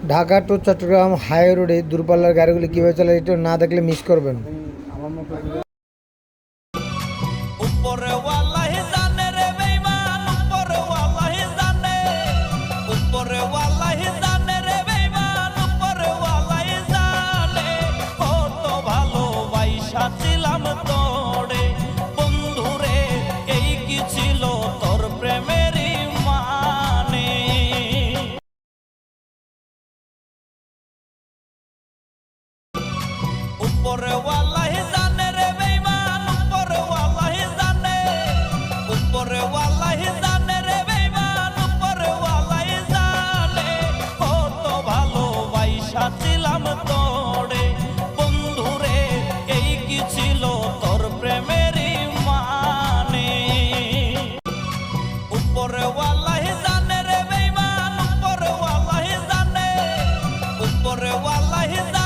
Dhaka two Chittagong high রোডে দূরপাল্লার গাড়িগুলি কীভাবে চলে এটা না দেখলে মিস করবেন। উপরে ওয়াল্লাহি জানে রে বেঈমান, উপরে ওয়াল্লাহি জানে, উপরে ওয়াল্লাহি জানে রে বেঈমান, উপরে ওয়াল্লাহি জানে। কত ভালোবাসা ছিলাম তোরে বন্ধুরে, এই কি ছিল তোর প্রেমের মানে। উপরে ওয়াল্লাহি জানে রে বেঈমান, উপরে ওয়াল্লাহি জানে, উপরে ওয়াল্লাহি জানে রে বেঈমান, উপরে ওয়াল্লাহি জানে। কত ভালোবাসা ছিলাম তোরে বন্ধুরে, এই কি ছিল তোর প্রেমের মানে। উপরে ওয়াল্লাহি জানে রে বেঈমান, উপরে ওয়াল্লাহি জানে, উপরে ওয়াল্লাহি জানে।